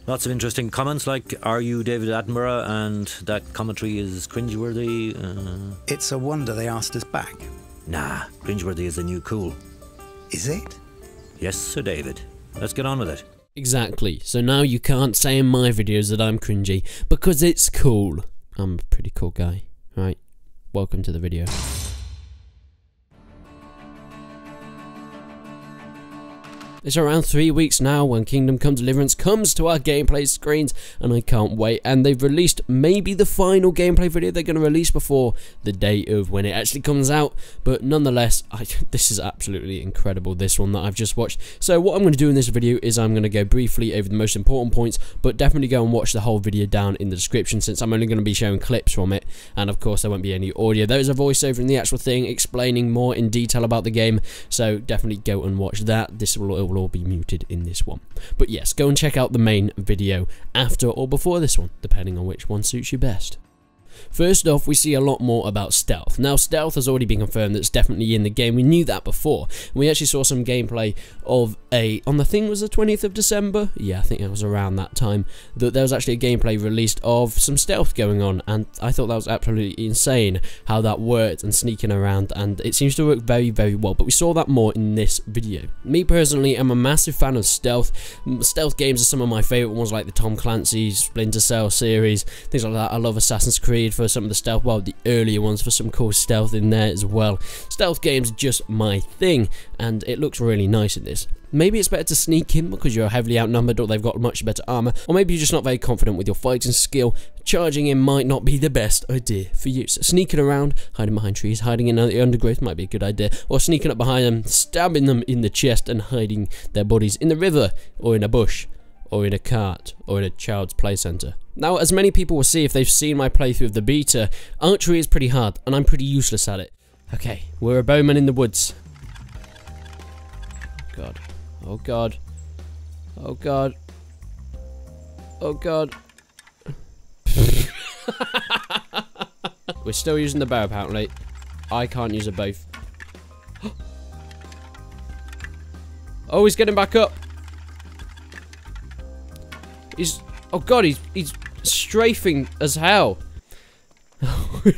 Lots of interesting comments like, are you David Attenborough? And that commentary is cringeworthy. It's a wonder they asked us back. Nah, cringeworthy is the new cool. Is it? Yes, Sir David. Let's get on with it. Exactly. So now you can't say in my videos that I'm cringy, because it's cool. I'm a pretty cool guy, right? Welcome to the video. It's around 3 weeks now when Kingdom Come Deliverance comes to our gameplay screens, and I can't wait. And they've released maybe the final gameplay video they're going to release before the date of when it actually comes out. But nonetheless, this is absolutely incredible, this one that I've just watched. So what I'm going to do in this video is I'm going to go briefly over the most important points, but definitely go and watch the whole video down in the description, since I'm only going to be showing clips from it. And of course there won't be any audio. There is a voiceover in the actual thing explaining more in detail about the game, so definitely go and watch that. This will all be muted in this one. But yes, go and check out the main video after or before this one, depending on which one suits you best. First off, we see a lot more about stealth. Now, stealth has already been confirmed that it's definitely in the game. We knew that before. We actually saw some gameplay of on the thing was the 20th of December? Yeah, I think it was around that time, that there was actually a gameplay released of some stealth going on, and I thought that was absolutely insane how that worked and sneaking around, and it seems to work very, very well. But we saw that more in this video. Me personally, I'm a massive fan of stealth. Stealth games are some of my favourite ones, like the Tom Clancy, Splinter Cell series, things like that. I love Assassin's Creed for some of the stealth, well, the earlier ones, for some cool stealth in there as well. Stealth games are just my thing, and it looks really nice in this. Maybe it's better to sneak in because you're heavily outnumbered or they've got much better armor, or maybe you're just not very confident with your fighting skill. Charging in might not be the best idea for you. So sneaking around, hiding behind trees, hiding in the undergrowth might be a good idea, or sneaking up behind them, stabbing them in the chest and hiding their bodies in the river, or in a bush, or in a cart, or in a child's play centre. Now, as many people will see if they've seen my playthrough of the beta, archery is pretty hard, and I'm pretty useless at it. Okay, we're a bowman in the woods. God. Oh god. Oh god. Oh god. We're still using the bow apparently. I can't use a bow. Oh, he's getting back up. Oh god, he's strafing as hell.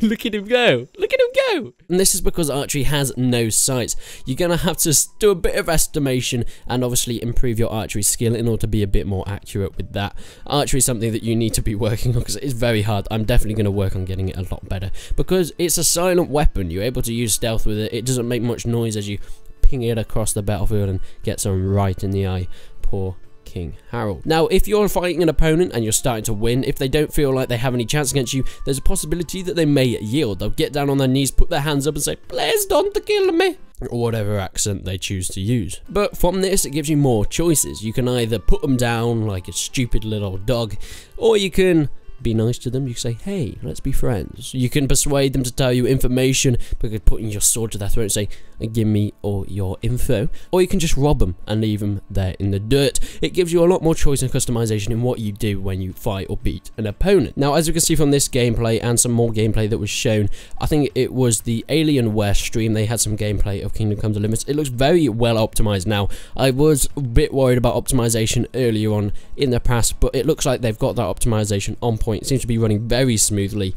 Look at him go! Look at him go! And this is because archery has no sights. You're gonna have to do a bit of estimation and obviously improve your archery skill in order to be a bit more accurate with that. Archery is something that you need to be working on because it is very hard. I'm definitely gonna work on getting it a lot better because it's a silent weapon. You're able to use stealth with it. It doesn't make much noise as you ping it across the battlefield and get someone right in the eye. Poor King Harold. Now, if you're fighting an opponent and you're starting to win, if they don't feel like they have any chance against you, there's a possibility that they may yield. They'll get down on their knees, put their hands up and say, "Please don't kill me," or whatever accent they choose to use. But from this, it gives you more choices. You can either put them down like a stupid little dog, or you can be nice to them. You can say, "Hey, let's be friends." You can persuade them to tell you information by putting your sword to their throat and say, "Give me all your info," or you can just rob them and leave them there in the dirt. It gives you a lot more choice and customization in what you do when you fight or beat an opponent. Now, as you can see from this gameplay and some more gameplay that was shown, I think it was the Alienware stream, they had some gameplay of Kingdom Come Deliverance. It looks very well optimized now. I was a bit worried about optimization earlier on in the past, but it looks like they've got that optimization on point. It seems to be running very smoothly.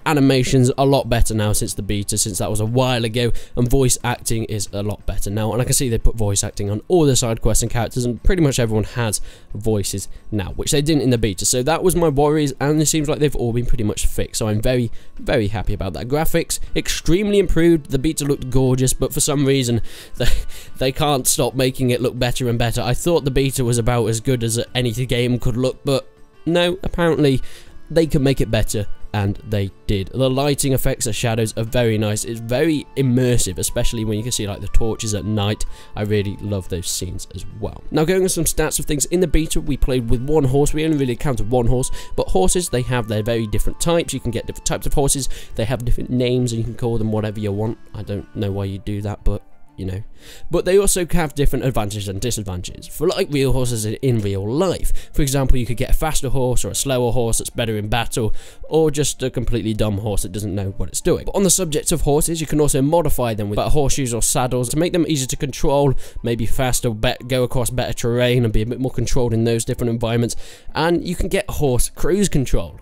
Animations a lot better now since the beta, since that was a while ago, and voice acting is a lot better now. And I can see they put voice acting on all the side quests and characters, and pretty much everyone has voices now, which they didn't in the beta. So that was my worries, and it seems like they've all been pretty much fixed. So I'm very, very happy about that. Graphics extremely improved. The beta looked gorgeous, but for some reason they can't stop making it look better and better. I thought the beta was about as good as any game could look, but no, apparently they can make it better, and they did. The lighting effects, the shadows are very nice. It's very immersive, especially when you can see like the torches at night. I really love those scenes as well. Now, going on some stats of things, in the beta we played with one horse. We only really counted one horse, but horses, they have their very different types. You can get different types of horses. They have different names and you can call them whatever you want. I don't know why you do that, but you know. But they also have different advantages and disadvantages for like real horses in real life. For example, you could get a faster horse or a slower horse that's better in battle, or just a completely dumb horse that doesn't know what it's doing. But on the subject of horses, you can also modify them with better horseshoes or saddles to make them easier to control, maybe faster, go across better terrain and be a bit more controlled in those different environments. And you can get horse cruise control.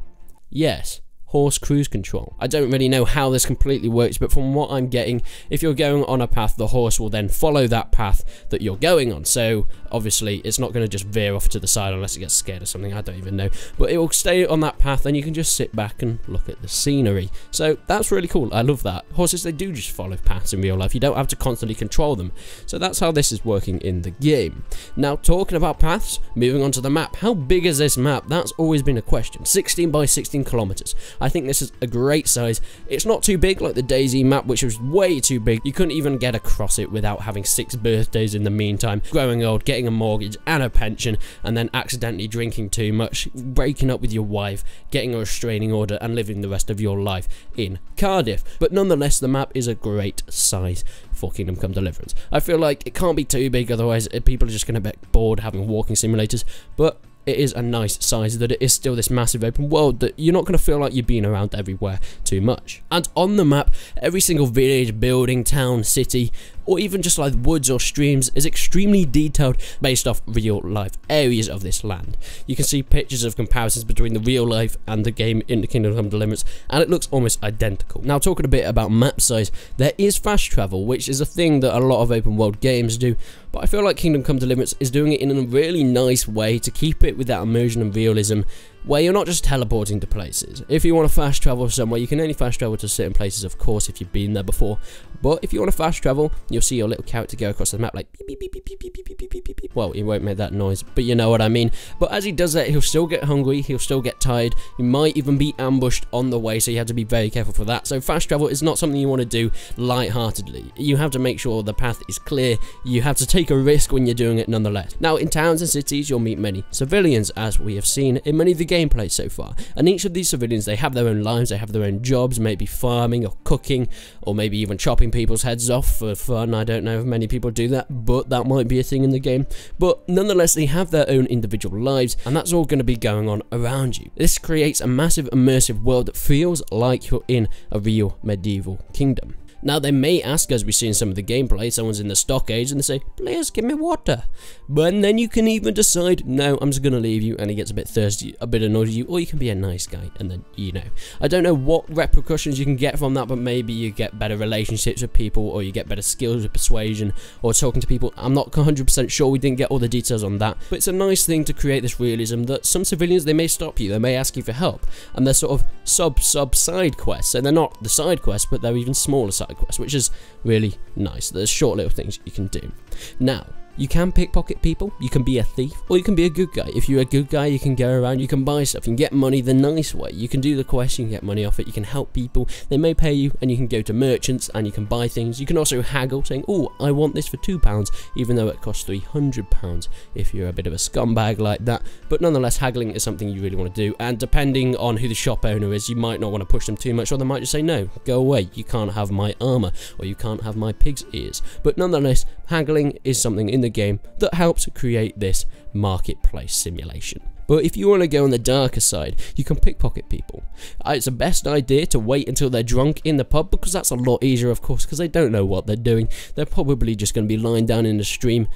Yes, horse cruise control. I don't really know how this completely works, but from what I'm getting, if you're going on a path, the horse will then follow that path that you're going on. So obviously it's not going to just veer off to the side unless it gets scared or something, I don't even know. But it will stay on that path and you can just sit back and look at the scenery. So that's really cool, I love that. Horses, they do just follow paths in real life, you don't have to constantly control them. So that's how this is working in the game. Now talking about paths, moving on to the map. How big is this map? That's always been a question. 16 by 16 kilometers. I think this is a great size. It's not too big like the DayZ map, which was way too big. You couldn't even get across it without having 6 birthdays in the meantime, growing old, getting a mortgage and a pension, and then accidentally drinking too much, breaking up with your wife, getting a restraining order, and living the rest of your life in Cardiff. But nonetheless, the map is a great size for Kingdom Come Deliverance. I feel like it can't be too big, otherwise people are just going to get bored having walking simulators, but it is a nice size that it is still this massive open world that you're not going to feel like you've been around everywhere too much. And on the map, every single village, building, town, city, or even just like woods or streams is extremely detailed based off real life areas of this land. You can see pictures of comparisons between the real life and the game in the Kingdom Come Deliverance, and it looks almost identical. Now talking a bit about map size, there is fast travel, which is a thing that a lot of open world games do, but I feel like Kingdom Come Deliverance is doing it in a really nice way to keep it with that immersion and realism, where you're not just teleporting to places. If you want to fast travel somewhere, you can only fast travel to certain places, of course, if you've been there before. But if you want to fast travel, you'll see your little character go across the map like beep, beep, beep, beep, beep, beep, beep, beep, beep, beep, beep. Well, he won't make that noise, but you know what I mean. But as he does that, he'll still get hungry, he'll still get tired, you might even be ambushed on the way, so you have to be very careful for that. So fast travel is not something you want to do lightheartedly. You have to make sure the path is clear, you have to take a risk when you're doing it nonetheless. Now in towns and cities, you'll meet many civilians, as we have seen in many of the gameplays so far. And each of these civilians, they have their own lives, they have their own jobs, maybe farming or cooking, or maybe even chopping people's heads off for fun. I don't know if many people do that, but that might be a thing in the game. But nonetheless, they have their own individual lives, and that's all going to be going on around you. This creates a massive immersive world that feels like you're in a real medieval kingdom. Now they may ask, as we see in some of the gameplay, someone's in the stock age and they say, "Please give me water." But then you can even decide, no, I'm just going to leave you, and he gets a bit thirsty, a bit annoyed at you, or you can be a nice guy, and then, you know. I don't know what repercussions you can get from that, but maybe you get better relationships with people, or you get better skills with persuasion, or talking to people. I'm not 100% sure, we didn't get all the details on that, but it's a nice thing to create this realism that some civilians, they may stop you, they may ask you for help, and they're sort of side quests, so they're not the side quests, but they're even smaller side quests, which is really nice. There's short little things you can do. Now, you can pickpocket people, you can be a thief, or you can be a good guy. If you're a good guy, you can go around, you can buy stuff, you can get money the nice way. You can do the quest, you can get money off it, you can help people, they may pay you, and you can go to merchants and you can buy things. You can also haggle, saying, "Oh, I want this for £2, even though it costs £300 if you're a bit of a scumbag like that. But nonetheless, haggling is something you really want to do, and depending on who the shop owner is, you might not want to push them too much, or they might just say, "No, go away, you can't have my armor, or you can't have my pig's ears." But nonetheless, haggling is something in the game that helps create this marketplace simulation. But if you want to go on the darker side, you can pickpocket people. It's the best idea to wait until they're drunk in the pub, because that's a lot easier, of course, because they don't know what they're doing. They're probably just going to be lying down in the stream.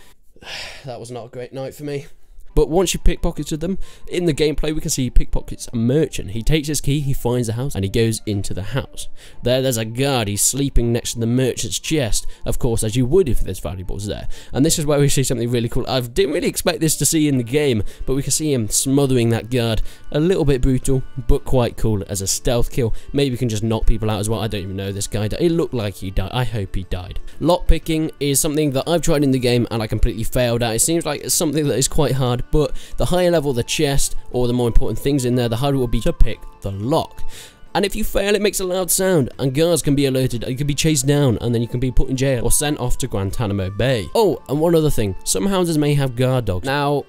That was not a great night for me. But once you pickpocketed them, in the gameplay we can see he pickpockets a merchant. He takes his key, he finds the house, and he goes into the house. There's a guard, he's sleeping next to the merchant's chest, of course, as you would if there's valuables there. And this is where we see something really cool. I didn't really expect this to see in the game, but we can see him smothering that guard. A little bit brutal, but quite cool as a stealth kill. Maybe we can just knock people out as well. I don't even know this guy. It looked like he died. I hope he died. Lockpicking is something that I've tried in the game and I completely failed at. It seems like it's something that is quite hard, but the higher level the chest, or the more important things in there, the harder it will be to pick the lock. And if you fail, it makes a loud sound, and guards can be alerted, and you can be chased down, and then you can be put in jail or sent off to Guantanamo Bay. Oh, and one other thing, some houses may have guard dogs. Now,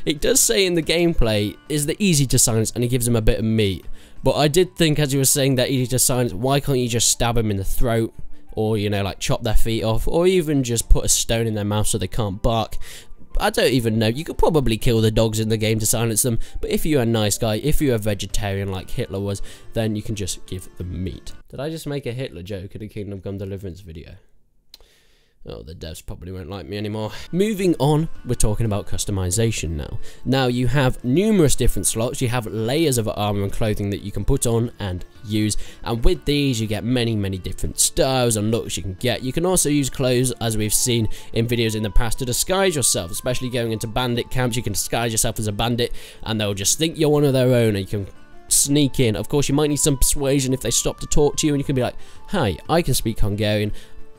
it does say in the gameplay, is they're easy to silence, and it gives them a bit of meat. But I did think, as you were saying, they're easy to silence, why can't you just stab him in the throat? or, you know, like chop their feet off, or even just put a stone in their mouth so they can't bark. I don't even know. You could probably kill the dogs in the game to silence them, but if you're a nice guy, if you're a vegetarian like Hitler was, then you can just give them meat. Did I just make a Hitler joke in a Kingdom Come Deliverance video? Oh, the devs probably won't like me anymore. Moving on, we're talking about customization now. Now, you have numerous different slots. You have layers of armor and clothing that you can put on and use, and with these you get many different styles and looks you can get. You can also use clothes, as we've seen in videos in the past, to disguise yourself, especially going into bandit camps. You can disguise yourself as a bandit and they'll just think you're one of their own, and you can sneak in. Of course, you might need some persuasion if they stop to talk to you, and you can be like, hi, I can speak Hungarian,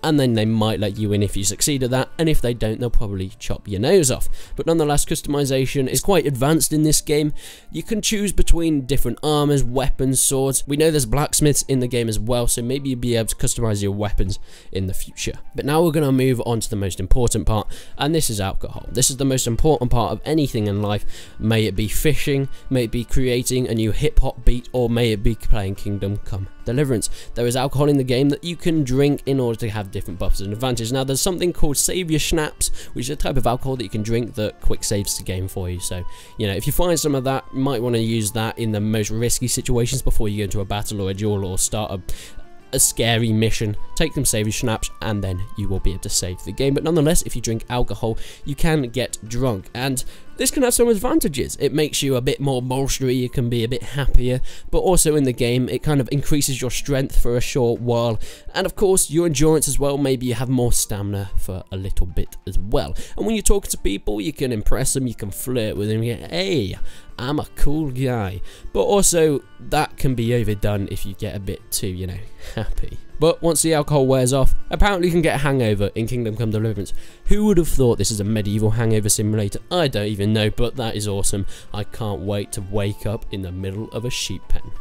and then they might let you in if you succeed at that, and if they don't, they'll probably chop your nose off. But nonetheless, customization is quite advanced in this game. You can choose between different armors, weapons, swords. We know there's blacksmiths in the game as well, so maybe you'll be able to customize your weapons in the future. But now we're going to move on to the most important part, and this is alcohol. This is the most important part of anything in life. May it be fishing, may it be creating a new hip-hop beat, or may it be playing Kingdom Come Deliverance. There is alcohol in the game that you can drink in order to have different buffs and advantages. Now, there's something called Savior Schnapps, which is a type of alcohol that you can drink that quick saves the game for you. So, you know, if you find some of that, you might want to use that in the most risky situations before you go into a battle or a duel or start a scary mission. Take them Savior Schnapps and then you will be able to save the game. But nonetheless, if you drink alcohol, you can get drunk, and this can have some advantages. It makes you a bit more bolstery, you can be a bit happier, but also in the game it kind of increases your strength for a short while, and of course your endurance as well. Maybe you have more stamina for a little bit as well. And when you're talking to people, you can impress them, you can flirt with them, you get, hey, I'm a cool guy. But also that can be overdone if you get a bit too, you know, happy. But once the alcohol wears off, apparently you can get a hangover in Kingdom Come Deliverance. Who would have thought this is a medieval hangover simulator? I don't even know, but that is awesome. I can't wait to wake up in the middle of a sheep pen.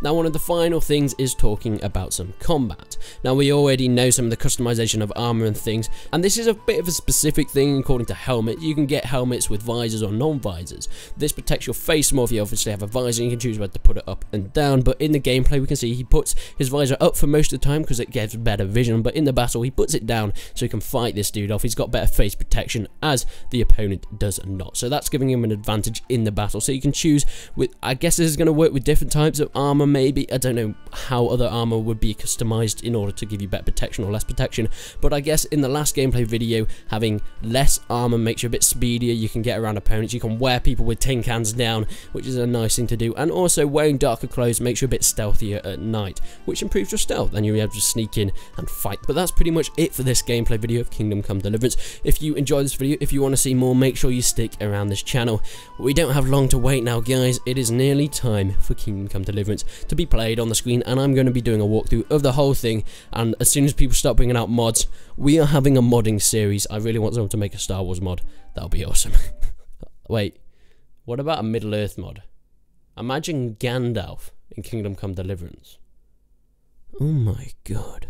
Now, one of the final things is talking about some combat. Now, we already know some of the customization of armor and things, and this is a bit of a specific thing according to helmet. You can get helmets with visors or non-visors. This protects your face more if you obviously have a visor. You can choose whether to put it up and down, but in the gameplay we can see he puts his visor up for most of the time because it gives better vision, but in the battle he puts it down so he can fight this dude off. He's got better face protection as the opponent does not, so that's giving him an advantage in the battle. So you can choose with, I guess this is going to work with different types of armor. Maybe, I don't know how other armor would be customized in order to give you better protection or less protection, but I guess in the last gameplay video, having less armor makes you a bit speedier. You can get around opponents, you can wear people with tin cans down, which is a nice thing to do, and also wearing darker clothes makes you a bit stealthier at night, which improves your stealth, and you'll be able to sneak in and fight. But that's pretty much it for this gameplay video of Kingdom Come Deliverance. If you enjoyed this video, if you want to see more, make sure you stick around this channel. We don't have long to wait now, guys. It is nearly time for Kingdom Come Deliverance to be played on the screen, and I'm going to be doing a walkthrough of the whole thing. And as soon as people start bringing out mods, we are having a modding series. I really want someone to make a Star Wars mod. That'll be awesome. Wait, what about a Middle Earth mod? Imagine Gandalf in Kingdom Come Deliverance. Oh my god.